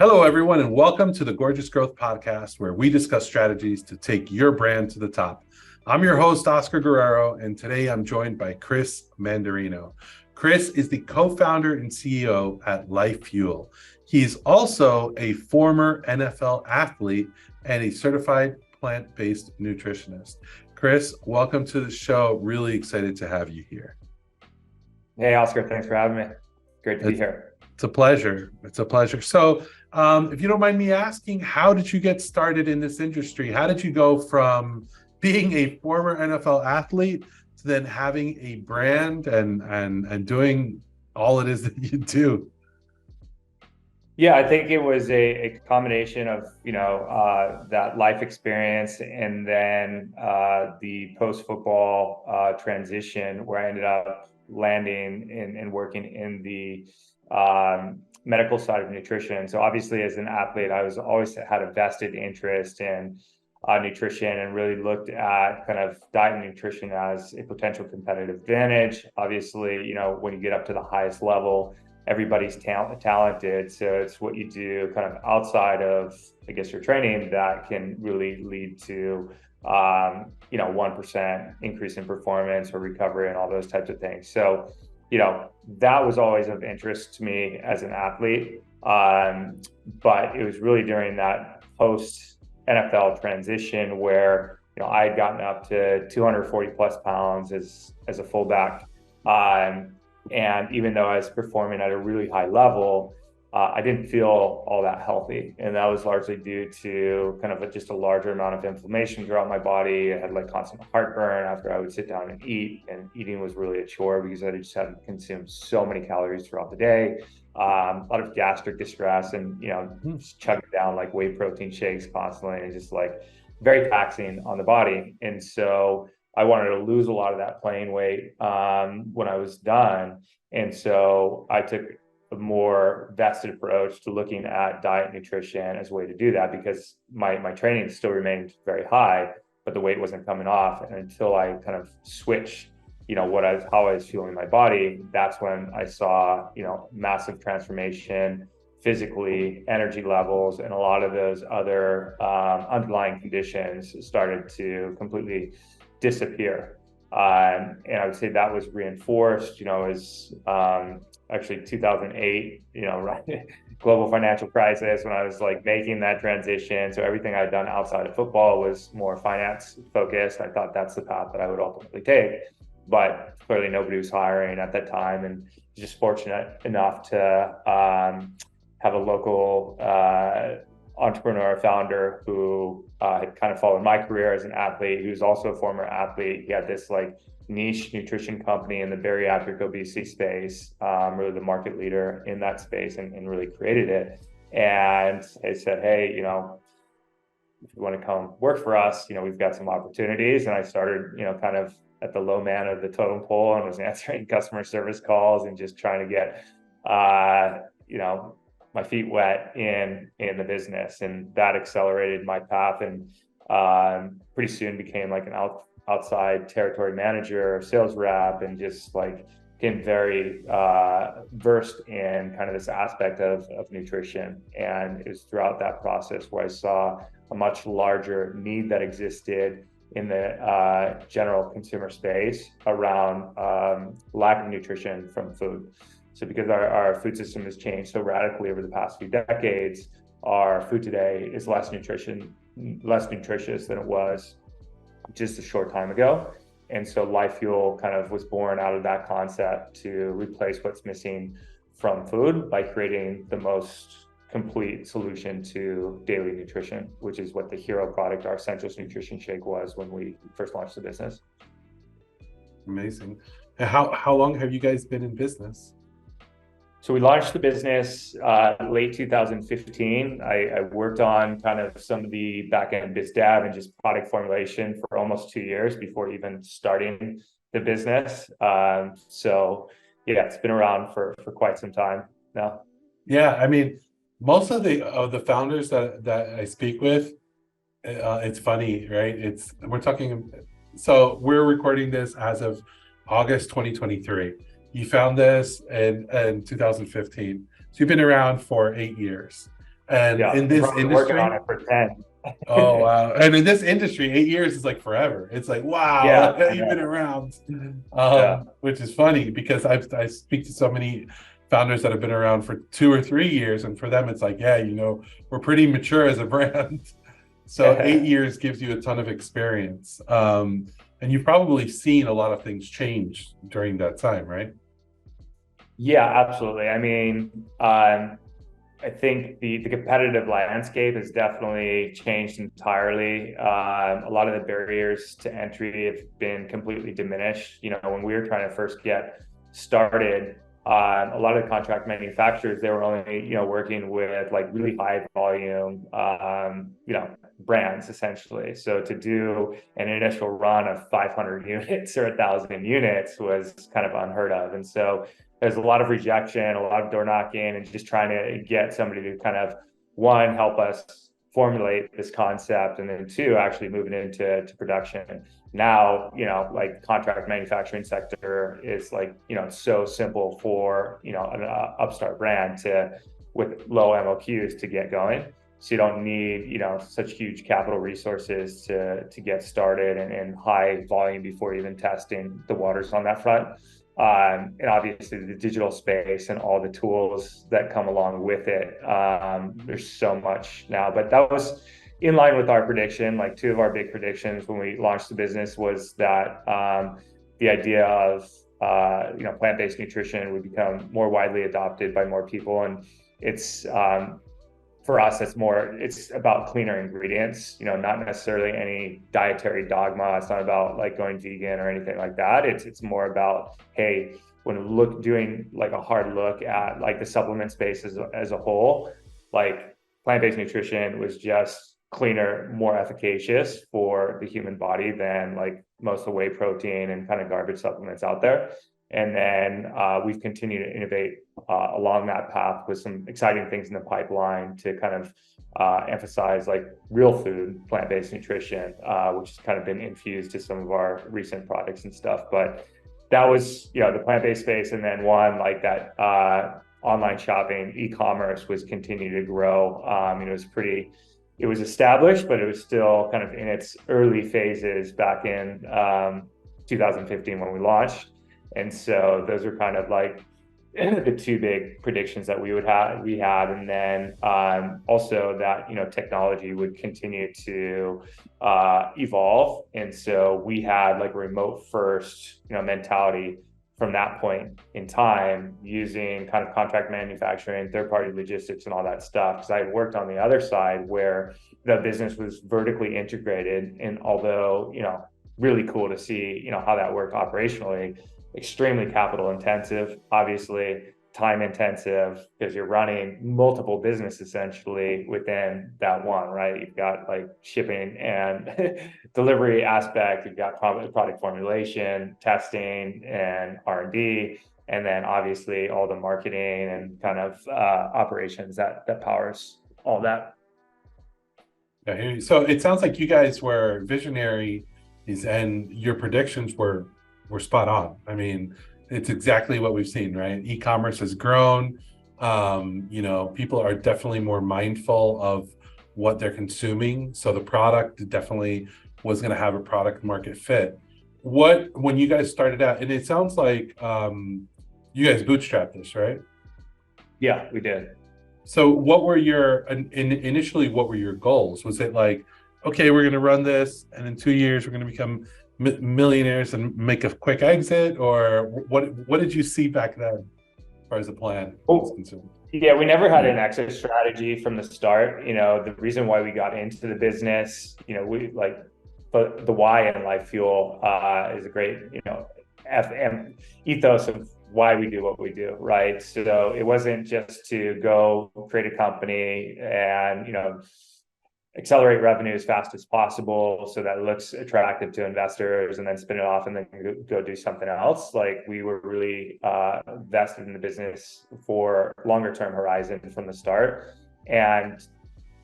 Hello, everyone, and welcome to the Gorgeous Growth Podcast, where we discuss strategies to take your brand to the top. I'm your host, Oscar Guerrero, and today I'm joined by Chris Manderino. Chris is the co-founder and CEO at LYFE Fuel. He's also a former NFL athlete and a certified plant-based nutritionist. Chris, welcome to the show. Really excited to have you here. Hey, Oscar, thanks for having me. Great to be here. It's a pleasure. It's a pleasure. So, if you don't mind me asking, how did you get started in this industry? How did you go from being a former NFL athlete to then having a brand and doing all it is that you do? Yeah, I think it was a combination of, that life experience and then the post-football transition where I ended up landing and working in the medical side of nutrition. So obviously as an athlete, I was always had a vested interest in nutrition and really looked at kind of diet and nutrition as a potential competitive advantage. Obviously, when you get up to the highest level, everybody's talented. So it's what you do kind of outside of, I guess, your training that can really lead to, 1% increase in performance or recovery and all those types of things. So, that was always of interest to me as an athlete. But it was really during that post NFL transition where, I had gotten up to 240 plus pounds as a fullback. And even though I was performing at a really high level, I didn't feel all that healthy. And that was largely due to kind of just a larger amount of inflammation throughout my body. I had like constant heartburn after I would sit down and eat. And eating was really a chore because I just had to consume so many calories throughout the day. A lot of gastric distress and, just chugging down like whey protein shakes constantly and just like very taxing on the body. And so I wanted to lose a lot of that playing weight when I was done. And so I took a more vested approach to looking at diet and nutrition as a way to do that because my training still remained very high, but the weight wasn't coming off. And until I kind of switched, how I was feeling my body, that's when I saw, massive transformation physically, energy levels, and a lot of those other underlying conditions started to completely disappear. And I would say that was reinforced, as actually 2008, right, global financial crisis when I was like making that transition. So everything I'd done outside of football was more finance focused. I thought that's the path that I would ultimately take, but clearly nobody was hiring at that time, and just fortunate enough to have a local entrepreneur founder who had kind of followed my career as an athlete. He was also a former athlete. He had this like niche nutrition company in the bariatric obesity space, really the market leader in that space, and really created it. And I said, hey, if you want to come work for us, we've got some opportunities. And I started, kind of at the low man of the totem pole and was answering customer service calls and just trying to get, my feet wet in the business, and that accelerated my path, and pretty soon became like an outside territory manager, sales rep, and just like became very versed in kind of this aspect of nutrition. And it was throughout that process where I saw a much larger need that existed in the general consumer space around lack of nutrition from food. So because our food system has changed so radically over the past few decades, our food today is less nutritious than it was just a short time ago. And so LyfeFuel kind of was born out of that concept to replace what's missing from food by creating the most complete solution to daily nutrition, which is what the hero product, our Essentials Nutrition Shake, was when we first launched the business. Amazing. And how long have you guys been in business? So we launched the business late 2015. I worked on kind of some of the back-end biz dev and just product formulation for almost 2 years before even starting the business. So yeah, it's been around for quite some time now. Yeah, I mean, most of the founders that I speak with, it's funny, right? So we're recording this as of August 2023. You found this in 2015. So you've been around for 8 years. And Yeah, in I'm this probably working on industry, it for 10. oh wow. And in this industry, 8 years is like forever. It's like, wow, Yeah, I you've been know. around. Yeah. Which is funny because I speak to so many founders that have been around for 2 or 3 years, and for them it's like, yeah, we're pretty mature as a brand. So 8 years gives you a ton of experience. And you've probably seen a lot of things change during that time, right? Yeah, absolutely. I mean, I think the competitive landscape has definitely changed entirely. A lot of the barriers to entry have been completely diminished. When we were trying to first get started, a lot of the contract manufacturers, they were only, working with like really high volume, brands essentially. So to do an initial run of 500 units or 1,000 units was kind of unheard of. And so there's a lot of rejection, a lot of door knocking, and just trying to get somebody to kind of, one, help us formulate this concept, and then two, actually moving into production. Now, like contract manufacturing sector is like, so simple for, an upstart brand to, with low MOQs to get going. So you don't need, such huge capital resources to get started and high volume before even testing the waters on that front. And obviously the digital space and all the tools that come along with it. There's so much now, but that was in line with our prediction. Like two of our big predictions when we launched the business was that the idea of plant-based nutrition would become more widely adopted by more people, and it's for us, it's about cleaner ingredients, not necessarily any dietary dogma. It's not about like going vegan or anything like that. It's more about, hey, when doing like a hard look at like the supplement space as a whole, like plant-based nutrition was just cleaner, more efficacious for the human body than like most of the whey protein and kind of garbage supplements out there. And then we've continued to innovate along that path with some exciting things in the pipeline to kind of emphasize like real food, plant-based nutrition, which has kind of been infused to some of our recent products and stuff. But that was, the plant-based space. And then one like that online shopping, e-commerce was continuing to grow. It was established, but it was still kind of in its early phases back in 2015 when we launched. And so those are kind of like the two big predictions that we had. And then also that, technology would continue to evolve. And so we had like a remote first, mentality from that point in time, using kind of contract manufacturing, third-party logistics and all that stuff. Because I worked on the other side where the business was vertically integrated. And although, really cool to see, how that worked operationally, extremely capital intensive, obviously time intensive, because you're running multiple businesses essentially within that one, right? You've got like shipping and delivery aspect, you've got product formulation, testing, and R&D, and then obviously all the marketing and kind of operations that powers all that. Yeah, so it sounds like you guys were visionary, and your predictions were spot on. I mean, it's exactly what we've seen, right? E-commerce has grown. People are definitely more mindful of what they're consuming. So the product definitely was going to have a product market fit. When you guys started out, and it sounds like you guys bootstrapped this, right? Yeah, we did. So what were initially, what were your goals? Was it like, okay, we're going to run this, and in 2 years we're going to become millionaires and make a quick exit? Or what did you see back then as far as the plan was concerned? Yeah, we never had an exit strategy from the start. The reason why we got into the business, but the why in LyfeFuel is a great, FM ethos of why we do what we do, right? So it wasn't just to go create a company and, accelerate revenue as fast as possible so that it looks attractive to investors and then spin it off and then go do something else. Like we were really vested in the business for longer term horizon from the start. And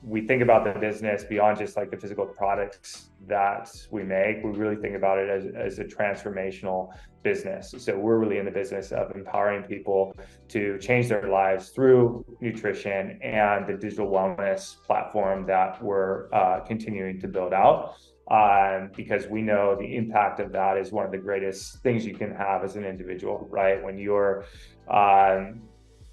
we think about the business beyond just like the physical products that we make, we really think about it as a transformational business. So we're really in the business of empowering people to change their lives through nutrition and the digital wellness platform that we're continuing to build out. Because we know the impact of that is one of the greatest things you can have as an individual, right? When you're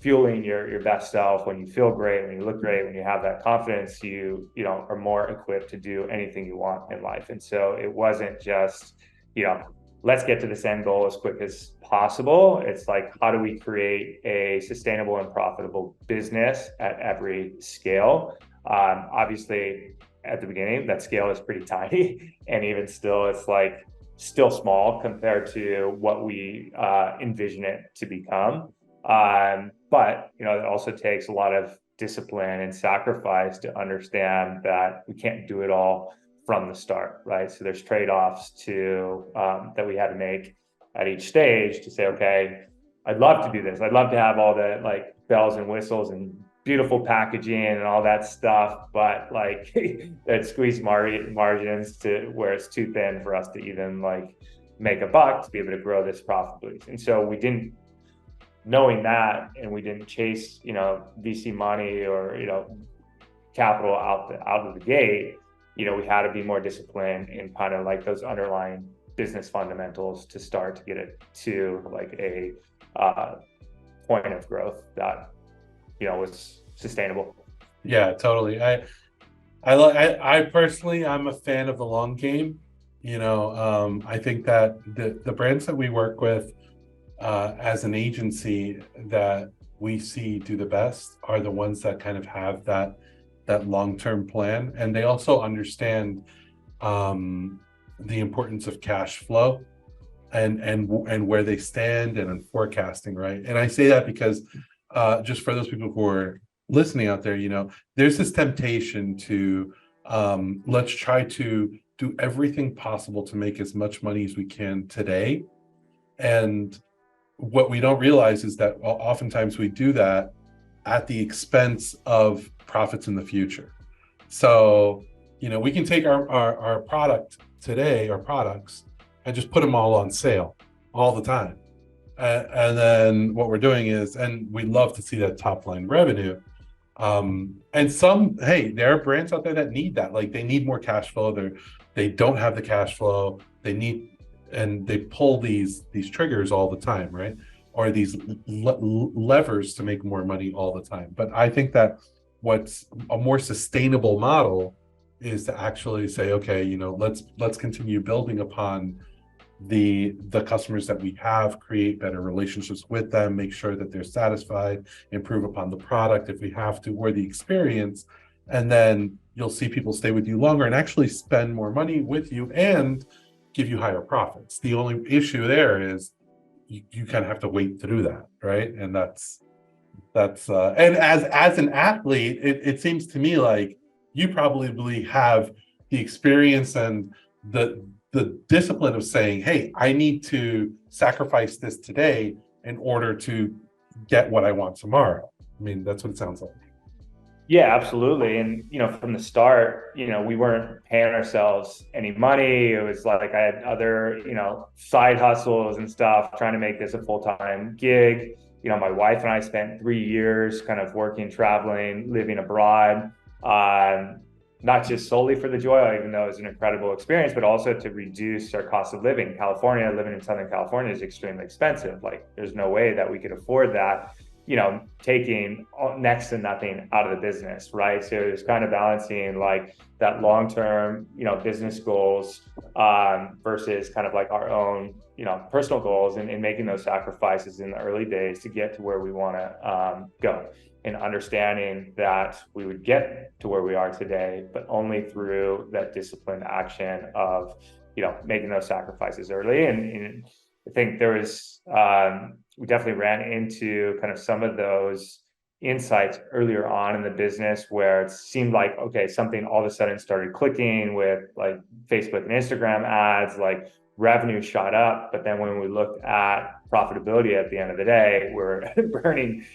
fueling your best self, when you feel great, when you look great, when you have that confidence, you know, are more equipped to do anything you want in life. And so it wasn't just, you know, let's get to this end goal as quick as possible. It's like, how do we create a sustainable and profitable business at every scale? Obviously, at the beginning, that scale is pretty tiny, and even still, it's like still small compared to what we envision it to become. But you know, it also takes a lot of discipline and sacrifice to understand that we can't do it all from the start, right? So there's trade-offs to that we had to make at each stage to say, okay, I'd love to do this. I'd love to have all the like bells and whistles and beautiful packaging and all that stuff, but like that squeeze margins to where it's too thin for us to even like make a buck to be able to grow this profitably. And so we didn't, knowing that, and we didn't chase, you know, VC money or, you know, capital out of the gate. You know, we had to be more disciplined in kind of like those underlying business fundamentals to start to get it to like a point of growth that, you know, was sustainable. Yeah, totally. I personally, I'm a fan of the long game. You know, I think that the brands that we work with as an agency that we see do the best are the ones that kind of have that long-term plan, and they also understand the importance of cash flow and where they stand and in forecasting, right? And I say that because just for those people who are listening out there, you know, there's this temptation to let's try to do everything possible to make as much money as we can today. And what we don't realize is that oftentimes we do that at the expense of profits in the future. So, you know, we can take our product today, our products, and just put them all on sale all the time. And then what we're doing is, and we love to see that top line revenue. And some, hey, there are brands out there that need that. Like they need more cash flow. They don't have the cash flow. They need, and they pull these triggers all the time, right? Or these levers to make more money all the time. But I think that what's a more sustainable model is to actually say, okay, you know, let's continue building upon the customers that we have, create better relationships with them, make sure that they're satisfied, improve upon the product if we have to, or the experience, and then you'll see people stay with you longer and actually spend more money with you and give you higher profits. The only issue there is you kind of have to wait to do that, right? And that's and as an athlete, it seems to me like you probably have the experience and the discipline of saying, hey, I need to sacrifice this today in order to get what I want tomorrow. I mean, that's what it sounds like. Yeah, absolutely. And, you know, from the start, you know, we weren't paying ourselves any money. It was like I had other, you know, side hustles and stuff, trying to make this a full-time gig. You know, my wife and I spent 3 years kind of working, traveling, living abroad, not just solely for the joy, even though it was an incredible experience, but also to reduce our cost of living. California, living in Southern California is extremely expensive. Like there's no way that we could afford that, you know, taking next to nothing out of the business, right? So it was kind of balancing like that long-term, you know, business goals versus kind of like our own, you know, personal goals, and making those sacrifices in the early days to get to where we want to go, and understanding that we would get to where we are today, but only through that disciplined action of, you know, making those sacrifices early. And I think there was, we definitely ran into kind of some of those insights earlier on in the business where it seemed like, okay, something all of a sudden started clicking with like Facebook and Instagram ads, like revenue shot up. But then when we looked at profitability at the end of the day, we're burning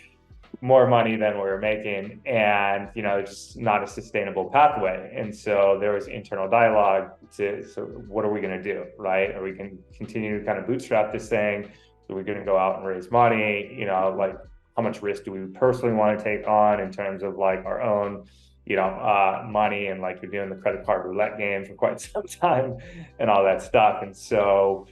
more money than we were making, and just not a sustainable pathway. And so there was internal dialogue so what are we going to do, right? Are we can continue to kind of bootstrap this thing? Are we going to go out and raise money? Like, how much risk do we personally want to take on in terms of like our own money, and like we're doing the credit card roulette game for quite some time and all that stuff. And so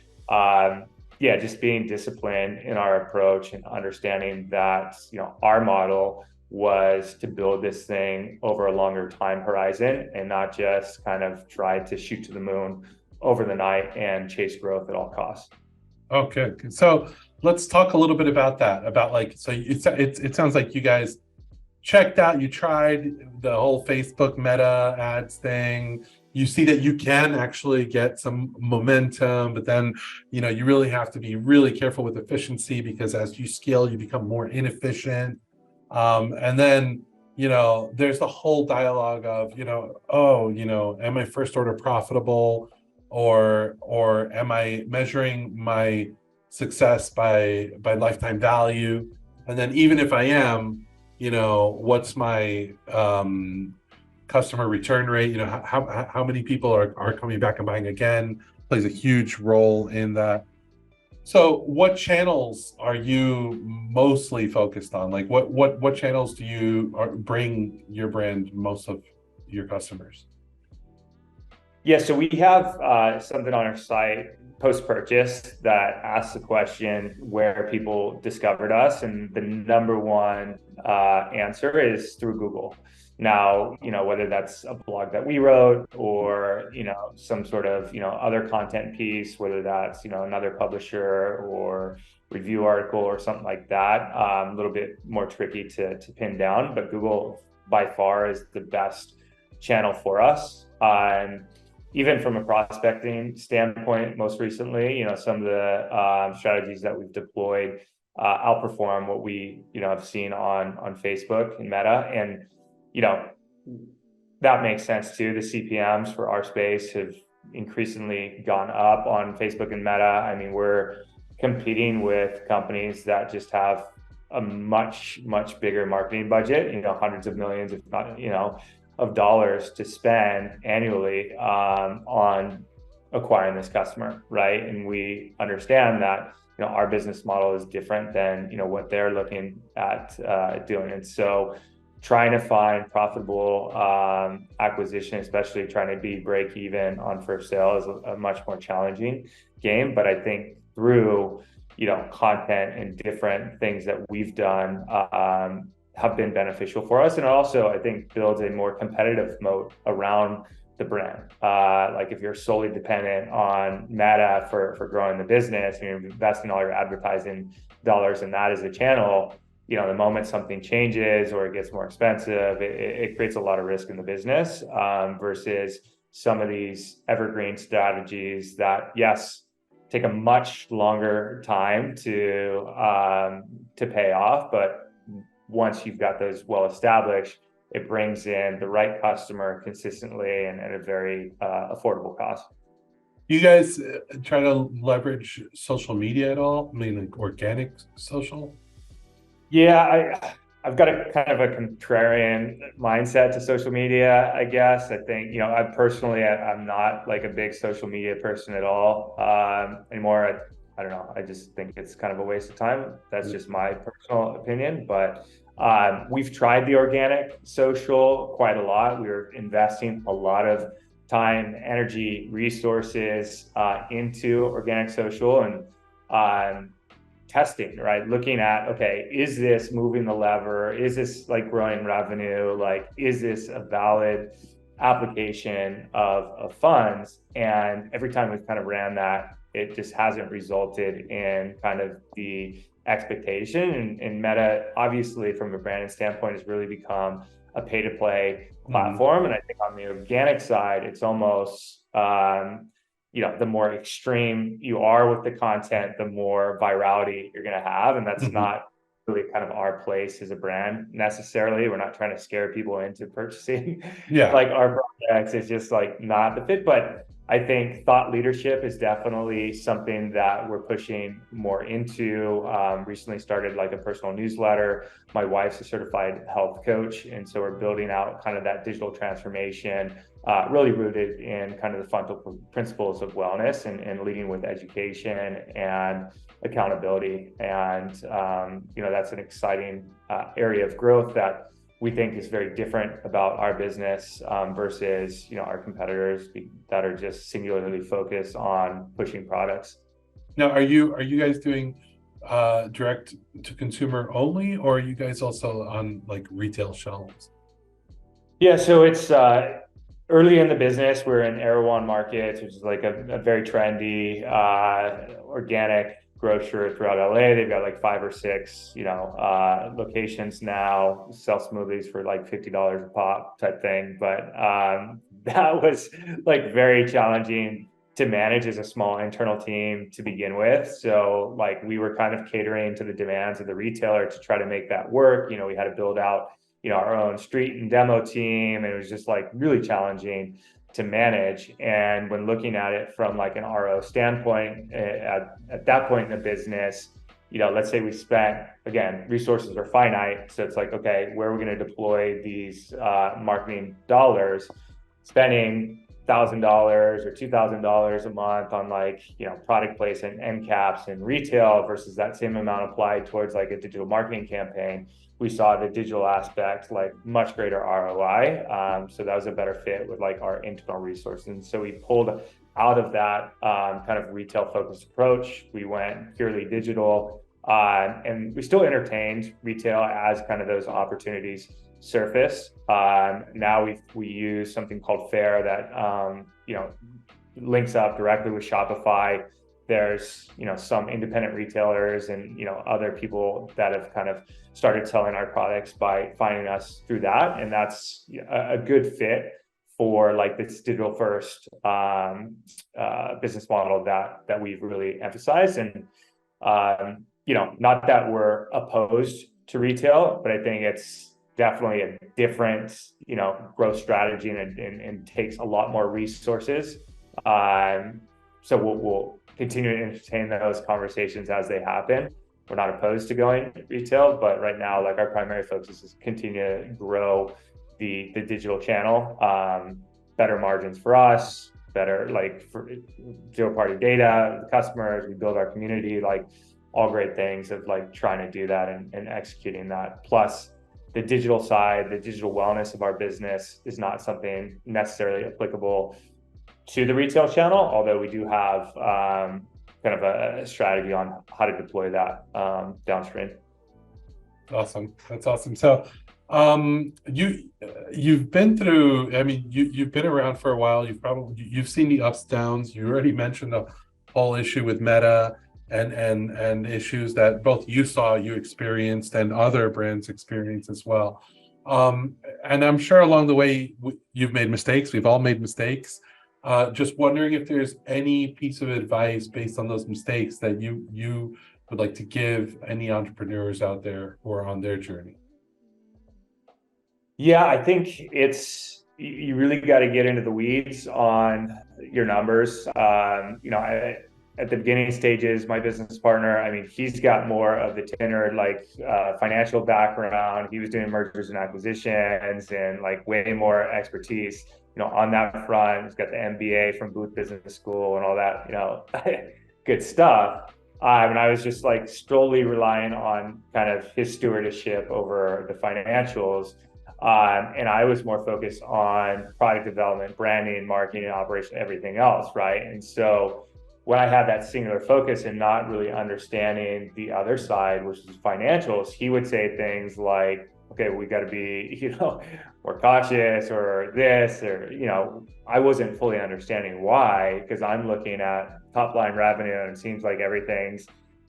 yeah, just being disciplined in our approach and understanding that our model was to build this thing over a longer time horizon and not just kind of try to shoot to the moon over the night and chase growth at all costs. Okay, so let's talk a little bit about that. About like, so it sounds like you guys checked out, you tried the whole Facebook Meta ads thing. You see that you can actually get some momentum, but then you really have to be really careful with efficiency, because as you scale, you become more inefficient. And then there's the whole dialogue of am I first order profitable, or am I measuring my success by lifetime value? And then even if I am, what's my customer return rate? How many people are coming back and buying again plays a huge role in that. So what channels are you mostly focused on? Like what channels do you bring your brand most of your customers? Yeah, so we have something on our site post-purchase that asks the question where people discovered us, and the number one answer is through Google. Now, whether that's a blog that we wrote, or some sort of other content piece, whether that's another publisher or review article or something like that, a little bit more tricky to pin down, but Google by far is the best channel for us. Even from a prospecting standpoint, most recently, some of the strategies that we've deployed outperform what we have seen on Facebook and Meta, and that makes sense too. The CPMs for our space have increasingly gone up on Facebook and Meta. I mean, we're competing with companies that just have a much bigger marketing budget, hundreds of millions, if not of dollars to spend annually on acquiring this customer, right? And we understand that our business model is different than what they're looking at doing. And so trying to find profitable acquisition, especially trying to be break even on first sale, is a much more challenging game. But I think through content and different things that we've done have been beneficial for us. And also, I think, builds a more competitive moat around the brand. Like if you're solely dependent on Meta for growing the business, and you're investing all your advertising dollars in that as a channel, the moment something changes or it gets more expensive, it creates a lot of risk in the business, versus some of these evergreen strategies that, yes, take a much longer time to pay off, but once you've got those well established, it brings in the right customer consistently and at a very affordable cost. You guys try to leverage social media at all? I mean, like organic social? Yeah, I've got a kind of a contrarian mindset to social media, I guess. I think, I'm not like a big social media person at all anymore. I don't know. I just think it's kind of a waste of time. That's just my personal opinion. But we've tried the organic social quite a lot. We're investing a lot of time, energy, resources into organic social, and testing, right? Looking at, okay, is this moving the lever? Is this like growing revenue? Like, is this a valid application of funds? And every time we've kind of ran that, it just hasn't resulted in kind of the expectation. And Meta, obviously, from a branding standpoint, has really become a pay-to-play platform. And I think on the organic side, it's almost, the more extreme you are with the content, the more virality you're going to have. And that's not really kind of our place as a brand necessarily. We're not trying to scare people into purchasing like our products. It's just like not the fit. But I think thought leadership is definitely something that we're pushing more into. Recently started like a personal newsletter. My wife's a certified health coach, and so we're building out kind of that digital transformation, really rooted in kind of the fundamental principles of wellness and leading with education and accountability. And that's an exciting area of growth that we think is very different about our business versus our competitors that are just singularly focused on pushing products. Now, are you guys doing direct to consumer only, or are you guys also on like retail shelves? Yeah, so it's early in the business. We're in Erewhon Markets, which is like a very trendy organic grocer throughout LA. They've got like 5 or 6, locations now, sell smoothies for like $50 a pop type thing. But that was like very challenging to manage as a small internal team to begin with. So like we were kind of catering to the demands of the retailer to try to make that work. We had to build out, our own street and demo team. And it was just like really challenging to manage. And when looking at it from like an RO standpoint, at that point in the business, let's say we spent, again, resources are finite. So it's like, okay, where are we going to deploy these marketing dollars? Spending $1,000 or $2,000 a month on like, product placement, end caps and retail versus that same amount applied towards like a digital marketing campaign. We saw the digital aspect like much greater ROI. So that was a better fit with like our internal resources. And so we pulled out of that kind of retail focused approach. We went purely digital and we still entertained retail as kind of those opportunities surface. Now we use something called Fair that, links up directly with Shopify. There's, some independent retailers and, other people that have kind of started selling our products by finding us through that. And that's a good fit for like this digital first business model that we've really emphasized. And, not that we're opposed to retail, but I think it's definitely a different, growth strategy and takes a lot more resources. So we'll continue to entertain those conversations as they happen. We're not opposed to going retail, but right now, like our primary focus is continue to grow the digital channel, better margins for us, better like for zero party data, the customers, we build our community, like all great things of like trying to do that and executing that. Plus the digital side, the digital wellness of our business is not something necessarily applicable to the retail channel, although we do have kind of a strategy on how to deploy that downstream. Awesome. That's awesome. So you've been through, you've been around for a while. You've seen the ups, downs. You already mentioned the whole issue with Meta and issues that both you experienced and other brands experienced as well. And I'm sure along the way you've made mistakes. We've all made mistakes. Just wondering if there's any piece of advice based on those mistakes that you would like to give any entrepreneurs out there who are on their journey. Yeah, I think you really got to get into the weeds on your numbers. At the beginning stages, my business partner, he's got more of the tenor, like financial background. He was doing mergers and acquisitions and like way more expertise, on that front. He's got the MBA from Booth Business School and all that, good stuff. And I was just like solely relying on kind of his stewardship over the financials. And I was more focused on product development, branding, marketing, operation, everything else, right? And so when I had that singular focus and not really understanding the other side, which is financials, he would say things like, okay, we got to be, more cautious or this, or, I wasn't fully understanding why, because I'm looking at top line revenue and it seems like everything's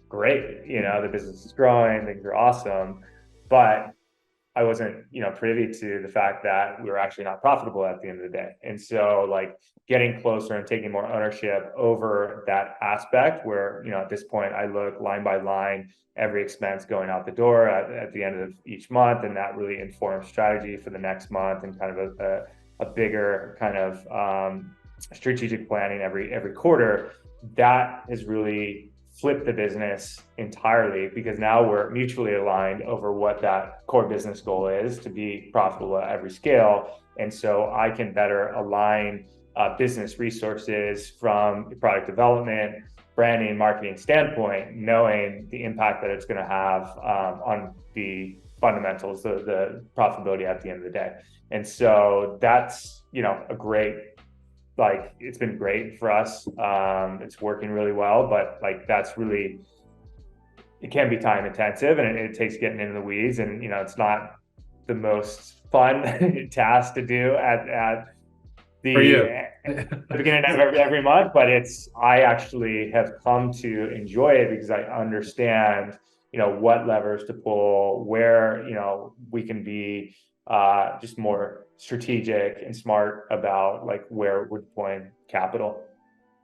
great. The business is growing, things are awesome, but I wasn't, privy to the fact that we were actually not profitable at the end of the day. And so like getting closer and taking more ownership over that aspect where, at this point I look line by line, every expense going out the door at the end of each month. And that really informs strategy for the next month and kind of a bigger kind of strategic planning every quarter, that has really flipped the business entirely, because now we're mutually aligned over what that core business goal is, to be profitable at every scale. And so I can better align business resources from the product development, branding, marketing standpoint, knowing the impact that it's going to have on the fundamentals, the profitability at the end of the day. And so that's, a great, like, it's been great for us. It's working really well, but like, that's really, it can be time intensive, and it takes getting into the weeds, and it's not the most fun task to do at For you. the beginning of every month, but I actually have come to enjoy it, because I understand, what levers to pull, where, we can be just more strategic and smart about like where we're deploying capital.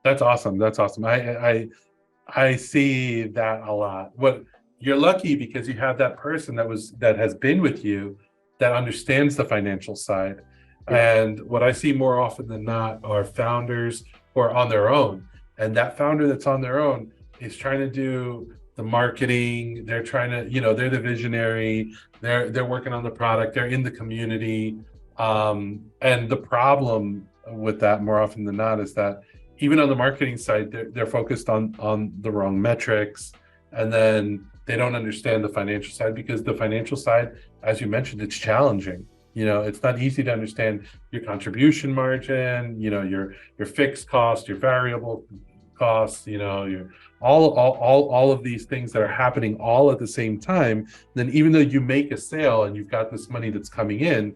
That's awesome. That's awesome. I see that a lot. What you're lucky, because you have that person that has been with you, that understands the financial side. Yeah. And what I see more often than not are founders who are on their own. And that founder that's on their own is trying to do the marketing. They're trying to, they're the visionary. They're working on the product. They're in the community. And the problem with that more often than not is that even on the marketing side, they're focused on the wrong metrics. And then they don't understand the financial side, because the financial side, as you mentioned, it's challenging. It's not easy to understand your contribution margin, your fixed cost, your variable costs, your all of these things that are happening all at the same time. Then even though you make a sale and you've got this money that's coming in,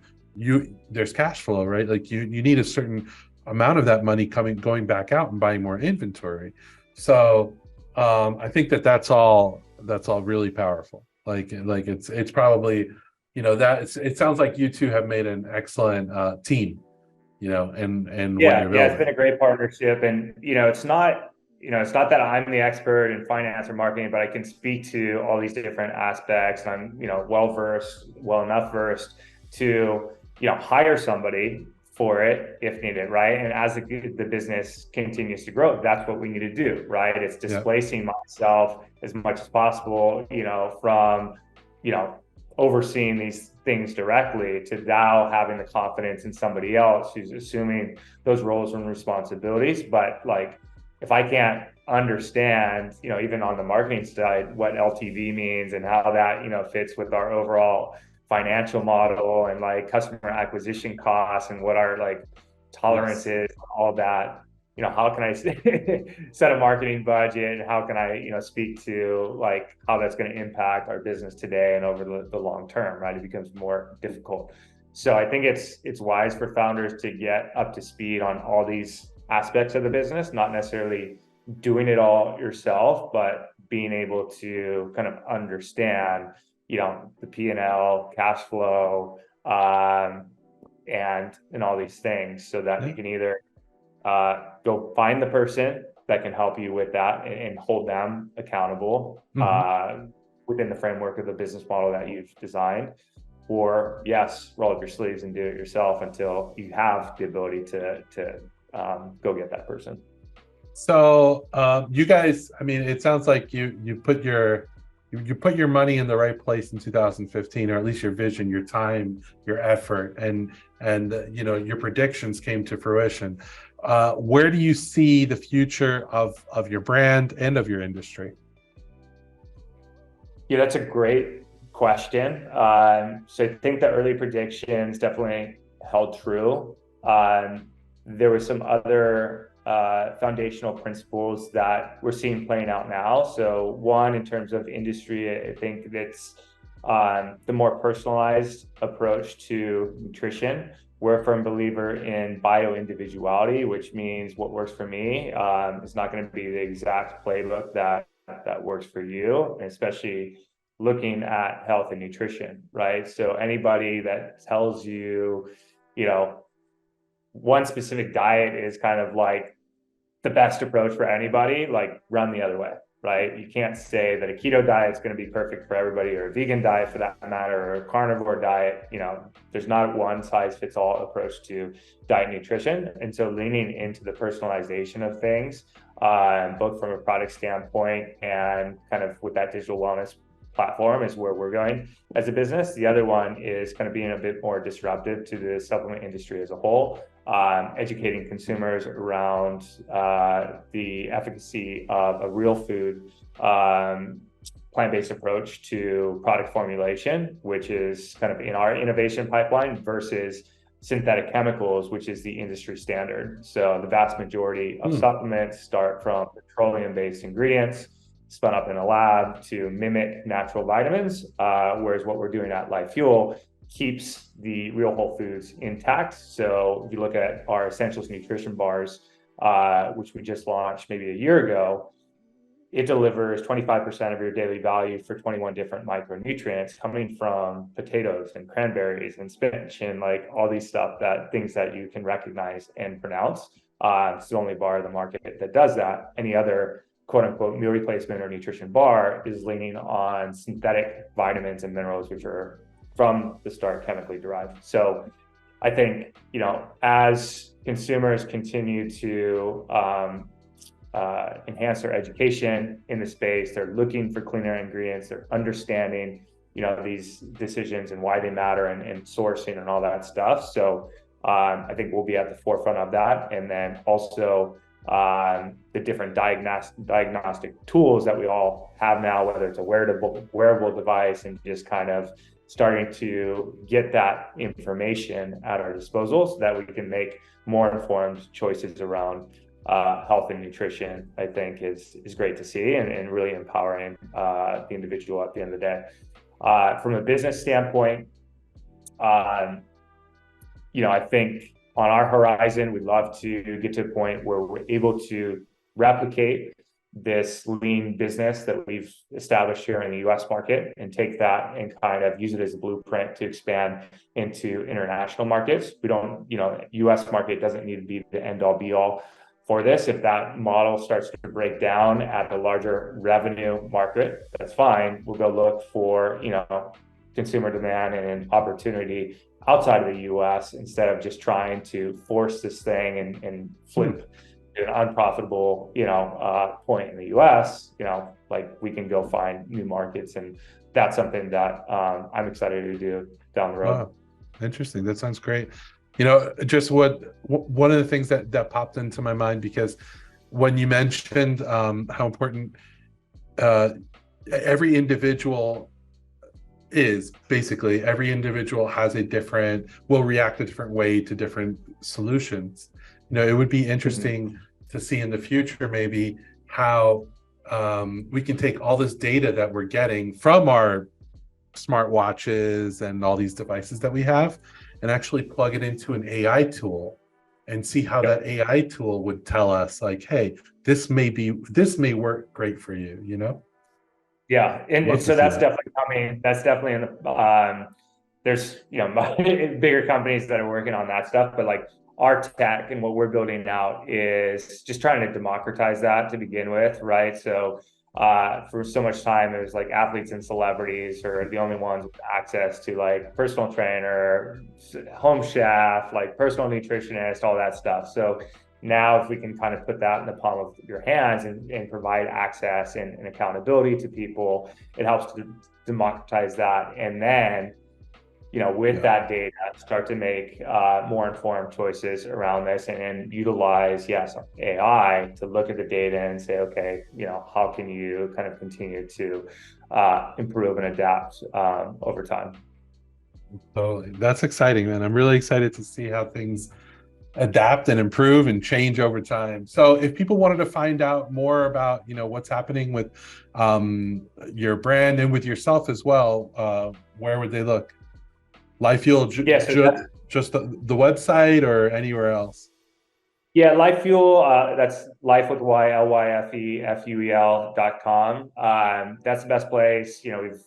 there's cash flow, right? Like you need a certain amount of that money going back out and buying more inventory. So I think that's all really powerful. Like it's probably, it sounds like you two have made an excellent team, and what you're building. It's been a great partnership. And it's not that I'm the expert in finance or marketing, but I can speak to all these different aspects. I'm well enough versed to hire somebody for it if needed, right? And as the business continues to grow, that's what we need to do, right? It's displacing myself as much as possible, from overseeing these things directly, to now having the confidence in somebody else who's assuming those roles and responsibilities. But like, if I can't understand, even on the marketing side, what LTV means and how that, fits with our overall financial model, and like customer acquisition costs, and what our like tolerance is, all that, how can I set a marketing budget? How can I, speak to like how that's going to impact our business today and over the long term, right? It becomes more difficult. So I think it's wise for founders to get up to speed on all these aspects of the business, not necessarily doing it all yourself, but being able to kind of understand, the P&L, cash flow, and all these things, so that you can either go find the person that can help you with that and hold them accountable within the framework of the business model that you've designed, or roll up your sleeves and do it yourself until you have the ability to go get that person. So you guys, I mean, it sounds like you put your money in the right place in 2015, or at least your vision, your time, your effort, and your predictions came to fruition. Where do you see the future of your brand and of your industry? Yeah, that's a great question. So I think the early predictions definitely held true. There were some other foundational principles that we're seeing playing out now. So one, in terms of industry, I think that's the more personalized approach to nutrition. We're a firm believer in bio-individuality, which means what works for me is not going to be the exact playbook that works for you, and especially looking at health and nutrition, right? So anybody that tells you, one specific diet is kind of like the best approach for anybody, like, run the other way, right? You can't say that a keto diet is going to be perfect for everybody, or a vegan diet for that matter, or a carnivore diet. There's not a one size fits all approach to diet nutrition. And so leaning into the personalization of things, both from a product standpoint and kind of with that digital wellness platform, is where we're going as a business. The other one is kind of being a bit more disruptive to the supplement industry as a whole, educating consumers around the efficacy of a real food, plant-based approach to product formulation, which is kind of in our innovation pipeline, versus synthetic chemicals, which is the industry standard. So the vast majority of supplements start from petroleum-based ingredients spun up in a lab to mimic natural vitamins, whereas what we're doing at LyfeFuel keeps the real whole foods intact. So if you look at our Essentials Nutrition Bars, which we just launched maybe a year ago, it delivers 25% of your daily value for 21 different micronutrients coming from potatoes and cranberries and spinach and like all these things that you can recognize and pronounce. It's the only bar in the market that does that. Any other quote unquote meal replacement or nutrition bar is leaning on synthetic vitamins and minerals, which are from the start chemically derived. So I think, as consumers continue to enhance their education in the space, they're looking for cleaner ingredients, they're understanding, these decisions and why they matter, and sourcing and all that stuff. So I think we'll be at the forefront of that. And then also the different diagnostic tools that we all have now, whether it's a wearable device, and just kind of starting to get that information at our disposal so that we can make more informed choices around health and nutrition, I think is great to see, and really empowering the individual at the end of the day. From a business standpoint, I think on our horizon, we'd love to get to a point where we're able to replicate this lean business that we've established here in the US market, and take that and kind of use it as a blueprint to expand into international markets. We don't, US market doesn't need to be the end all be all for this. If that model starts to break down at a larger revenue market, that's fine. We'll go look for, consumer demand and opportunity outside of the US, instead of just trying to force this thing and flip an unprofitable, point in the US. Like we can go find new markets, and that's something that I'm excited to do down the road. Wow. Interesting. That sounds great. Just one of the things that popped into my mind, because when you mentioned how important every individual is, basically every individual has will react a different way to different solutions. It would be interesting to see in the future maybe how we can take all this data that we're getting from our smartwatches and all these devices that we have, and actually plug it into an AI tool and see how that AI tool would tell us, like, hey, this may work great for you, Yeah, and so that's definitely coming. That's definitely in the there's bigger companies that are working on that stuff, but like our tech and what we're building out is just trying to democratize that to begin with, right? So for so much time it was like athletes and celebrities are the only ones with access to like personal trainer, home chef, like personal nutritionist, all that stuff. So now if we can kind of put that in the palm of your hands and provide access and accountability to people, it helps to democratize that. And then, with that data, start to make more informed choices around this, and utilize, AI to look at the data and say, okay, how can you kind of continue to improve and adapt over time? Totally. That's exciting, man. I'm really excited to see how things adapt and improve and change over time. So if people wanted to find out more about, what's happening with your brand and with yourself as well, where would they look? LyfeFuel, just the website, or anywhere else? Yeah, LyfeFuel, that's life with Y, LYFEFUEL.com. That's the best place. We've,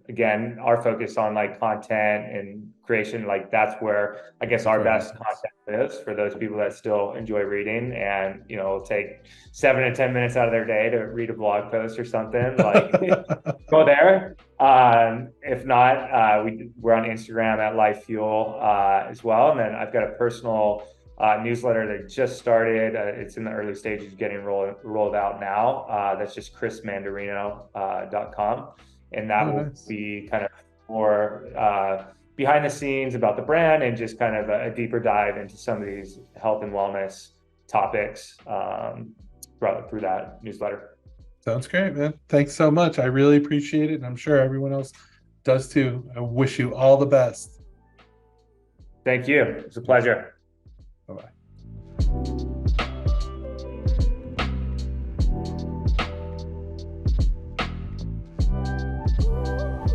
again, our focus on like content and creation. Like that's where I guess our best content is for those people that still enjoy reading, and it'll take 7 to 10 minutes out of their day to read a blog post or something. Like go there. If not, we're on Instagram at LYFE Fuel as well, and then I've got a personal newsletter that just started. It's in the early stages of getting rolled out now. That's just chrismanderino.com, and that will be kind of more behind the scenes about the brand and just kind of a deeper dive into some of these health and wellness topics through that newsletter. Sounds great, man. Thanks so much. I really appreciate it, and I'm sure everyone else does too. I wish you all the best. Thank you. It's a pleasure. Bye-bye.